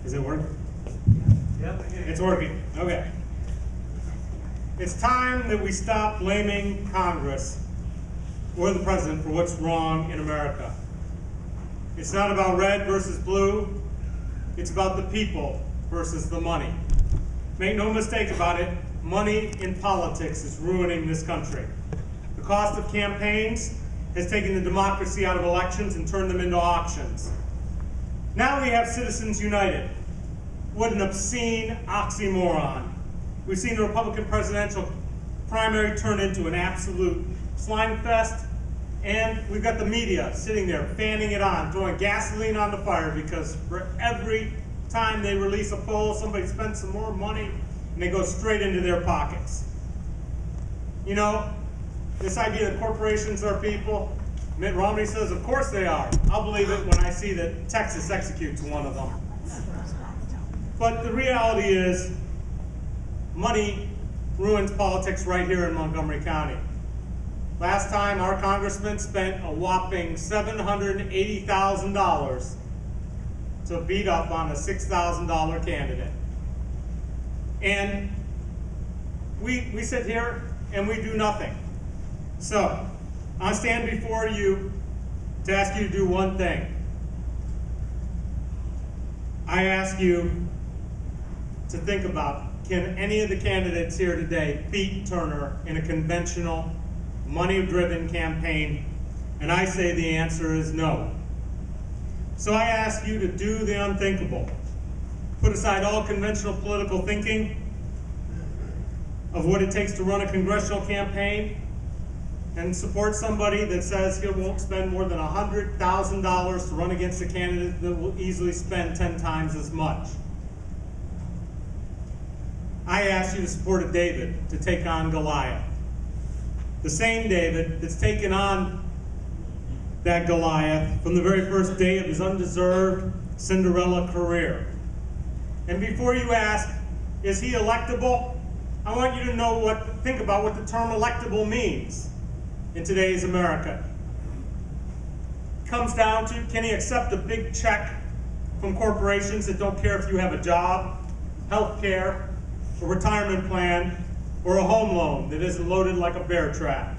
Is it working? Yep. It's working. Okay. It's time that we stop blaming Congress or the president for what's wrong in America. It's not about red versus blue. It's about the people versus the money. Make no mistake about it, money in politics is ruining this country. The cost of campaigns has taken the democracy out of elections and turned them into auctions. Now we have Citizens United. What an obscene oxymoron. We've seen the Republican presidential primary turn into an absolute slime fest, and we've got the media sitting there fanning it on, throwing gasoline on the fire, because for every time they release a poll, somebody spends some more money and they go straight into their pockets. You know, this idea that corporations are people, Mitt Romney says, of course they are. I'll believe it when I see that Texas executes one of them. But the reality is, money ruins politics right here in Montgomery County. Last time, our congressman spent a whopping $780,000 to beat up on a $6,000 candidate. And we sit here and we do nothing. So, I stand before you to ask you to do one thing. I ask you to think about, can any of the candidates here today beat Turner in a conventional, money-driven campaign? And I say the answer is no. So I ask you to do the unthinkable. Put aside all conventional political thinking of what it takes to run a congressional campaign and support somebody that says he won't spend more than $100,000 to run against a candidate that will easily spend 10 times as much. I ask you to support a David to take on Goliath. The same David that's taken on that Goliath from the very first day of his undeserved Cinderella career. And before you ask, is he electable? I want you to think about what the term electable means in today's America. It comes down to, can he accept a big check from corporations that don't care if you have a job, health care, a retirement plan, or a home loan that isn't loaded like a bear trap?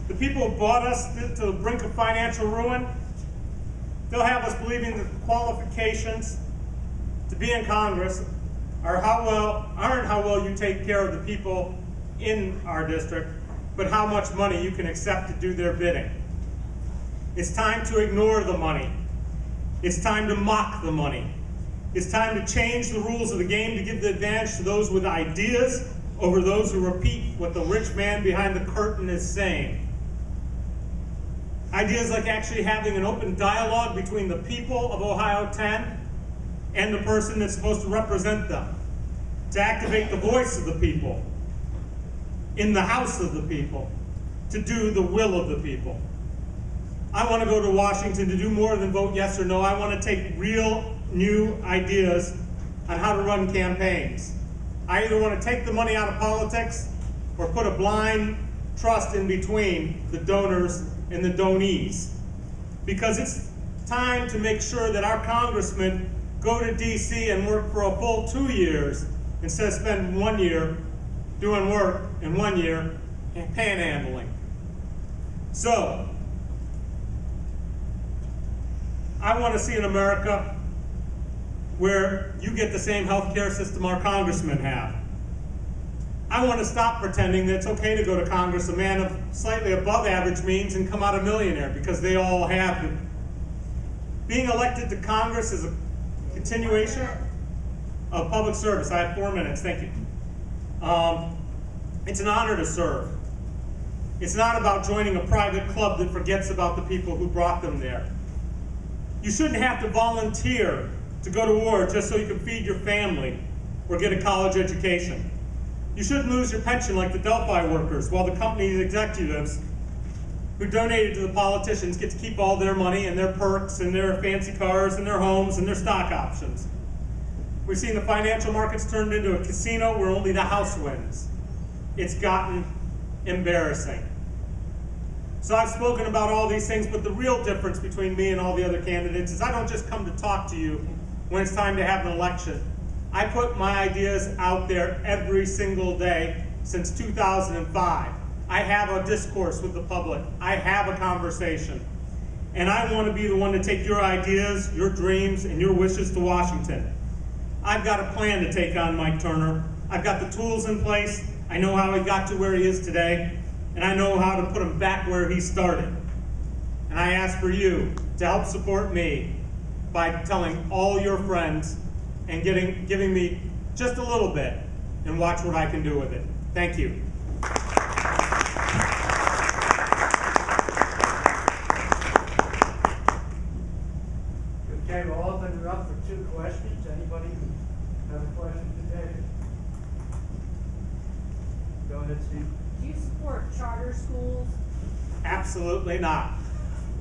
The people who brought us to the brink of financial ruin, they'll have us believing that the qualifications to be in Congress aren't how well you take care of the people in our district, but how much money you can accept to do their bidding. It's time to ignore the money. It's time to mock the money. It's time to change the rules of the game to give the advantage to those with ideas over those who repeat what the rich man behind the curtain is saying. Ideas like actually having an open dialogue between the people of Ohio 10 and the person that's supposed to represent them, to activate the voice of the people in the house of the people, to do the will of the people. I want to go to Washington to do more than vote yes or no. I want to take real new ideas on how to run campaigns. I either want to take the money out of politics or put a blind trust in between the donors and the donees. Because it's time to make sure that our congressmen go to DC and work for a full 2 years instead of spend 1 year doing work and 1 year panhandling. So, I want to see an America where you get the same health care system our congressmen have. I want to stop pretending that it's okay to go to Congress, a man of slightly above average means, and come out a millionaire, because they all have it. Being elected to Congress is a continuation of public service. I have 4 minutes, thank you. It's an honor to serve. It's not about joining a private club that forgets about the people who brought them there. You shouldn't have to volunteer to go to war just so you can feed your family or get a college education. You shouldn't lose your pension like the Delphi workers, while the company's executives who donated to the politicians get to keep all their money and their perks and their fancy cars and their homes and their stock options. We've seen the financial markets turned into a casino where only the house wins. It's gotten embarrassing. So I've spoken about all these things, but the real difference between me and all the other candidates is I don't just come to talk to you when it's time to have an election. I put my ideas out there every single day since 2005. I have a discourse with the public. I have a conversation. And I want to be the one to take your ideas, your dreams, and your wishes to Washington. I've got a plan to take on Mike Turner. I've got the tools in place. I know how he got to where he is today, and I know how to put him back where he started. And I ask for you to help support me by telling all your friends and giving me just a little bit, and watch what I can do with it. Thank you. Okay, we'll open it up for 2 questions. Anybody have a question today? Go ahead, Steve. Do you support charter schools? Absolutely not.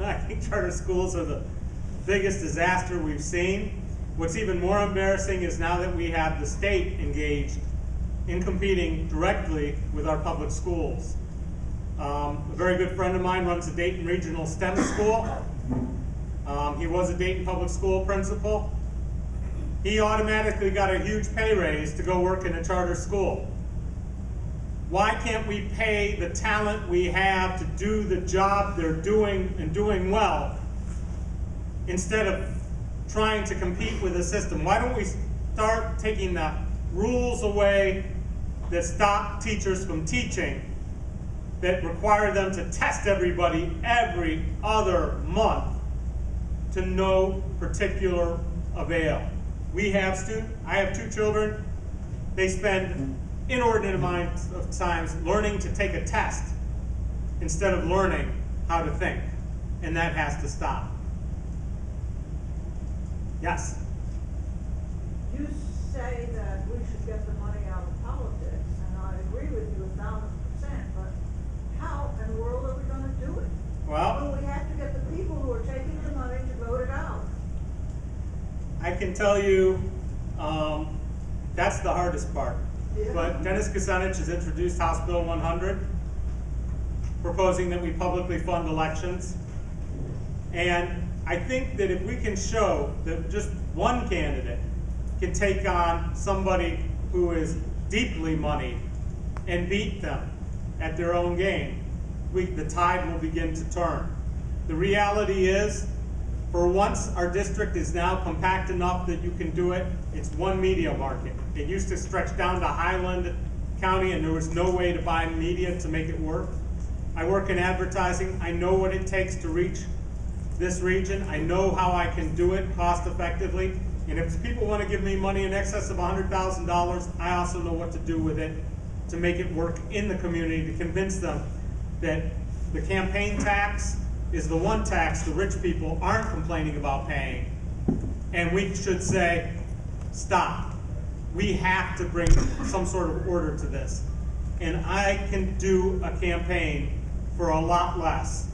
I think charter schools are the biggest disaster we've seen. What's even more embarrassing is now that we have the state engaged in competing directly with our public schools. A very good friend of mine runs a Dayton Regional STEM school. He was a Dayton Public School principal. He automatically got a huge pay raise to go work in a charter school. Why can't we pay the talent we have to do the job they're doing and doing well, instead of trying to compete with the system? Why don't we start taking the rules away that stop teachers from teaching, that require them to test everybody every other month to no particular avail? I have 2 children. They spend inordinate amounts of time learning to take a test instead of learning how to think, and that has to stop. Yes? You say that we should get the money out of politics, and I agree with you 1,000%, but how in the world are we going to do it? Well, we have to get the people who are taking the money to vote it out. I can tell you that's the hardest part. Yeah. But Dennis Kucinich has introduced House Bill 100, proposing that we publicly fund elections. And I think that if we can show that just one candidate can take on somebody who is deeply moneyed and beat them at their own game, the tide will begin to turn. The reality is, for once, our district is now compact enough that you can do it. It's one media market. It used to stretch down to Highland County, and there was no way to buy media to make it work. I work in advertising. I know what it takes to reach this region. I know how I can do it cost effectively. And if people want to give me money in excess of $100,000, I also know what to do with it to make it work in the community, to convince them that the campaign tax is the one tax the rich people aren't complaining about paying. And we should say, stop. We have to bring some sort of order to this. And I can do a campaign for a lot less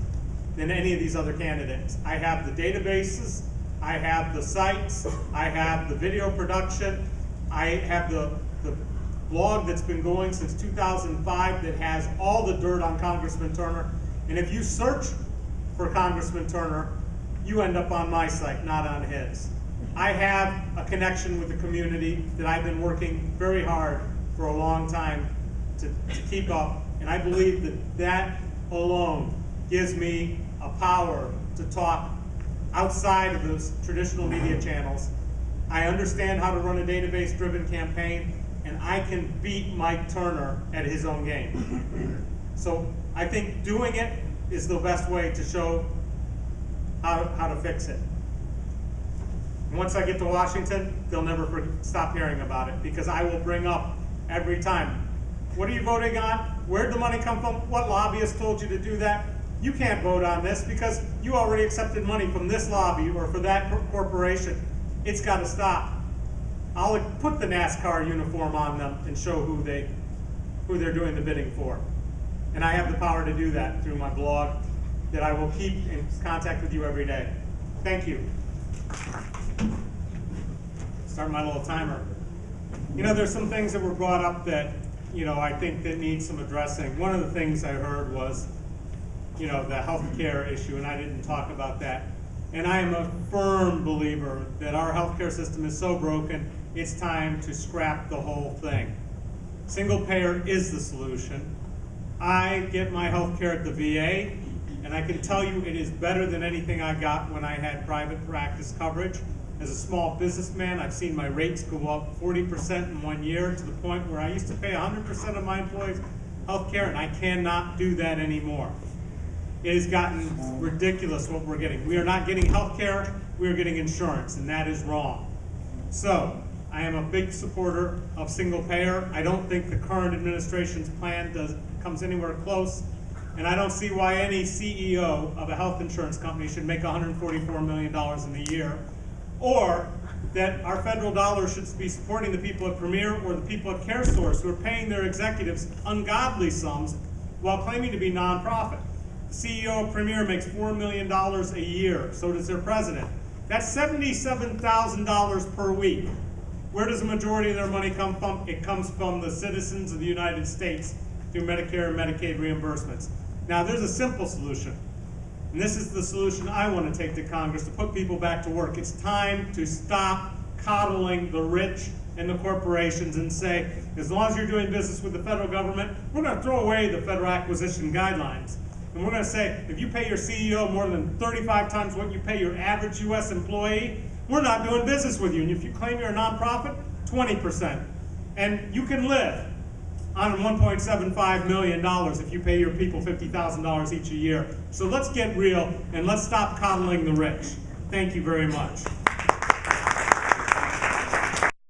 than any of these other candidates. I have the databases, I have the sites, I have the video production, I have the blog that's been going since 2005 that has all the dirt on Congressman Turner. And if you search for Congressman Turner, you end up on my site, not on his. I have a connection with the community that I've been working very hard for a long time to keep up, and I believe that that alone gives me a power to talk outside of those traditional media channels. I understand how to run a database-driven campaign, and I can beat Mike Turner at his own game. So I think doing it is the best way to show how to fix it. And once I get to Washington, they'll never stop hearing about it, because I will bring up every time, what are you voting on? Where'd the money come from? What lobbyist told you to do that? You can't vote on this because you already accepted money from this lobby or for that corporation. It's got to stop. I'll put the NASCAR uniform on them and show who they're doing the bidding for. And I have the power to do that through my blog, that I will keep in contact with you every day. Thank you. Start my little timer. You know, there's some things that were brought up that, I think that need some addressing. One of the things I heard was, the health care issue, and I didn't talk about that. And I am a firm believer that our healthcare system is so broken, it's time to scrap the whole thing. Single payer is the solution. I get my healthcare at the VA, and I can tell you it is better than anything I got when I had private practice coverage. As a small businessman, I've seen my rates go up 40% in 1 year to the point where I used to pay 100% of my employees healthcare, and I cannot do that anymore. It has gotten ridiculous what we're getting. We are not getting health care, we are getting insurance, and that is wrong. So, I am a big supporter of single payer. I don't think the current administration's plan comes anywhere close, and I don't see why any CEO of a health insurance company should make $144 million in a year, or that our federal dollars should be supporting the people at Premier or the people at CareSource who are paying their executives ungodly sums while claiming to be nonprofit. The CEO of Premier makes $4 million a year, so does their president. That's $77,000 per week. Where does the majority of their money come from? It comes from the citizens of the United States through Medicare and Medicaid reimbursements. Now, there's a simple solution, and this is the solution I want to take to Congress to put people back to work. It's time to stop coddling the rich and the corporations and say, as long as you're doing business with the federal government, we're going to throw away the federal acquisition guidelines. And we're going to say, if you pay your CEO more than 35 times what you pay your average U.S. employee, we're not doing business with you. And if you claim you're a nonprofit, 20%. And you can live on $1.75 million if you pay your people $50,000 each a year. So let's get real and let's stop coddling the rich. Thank you very much.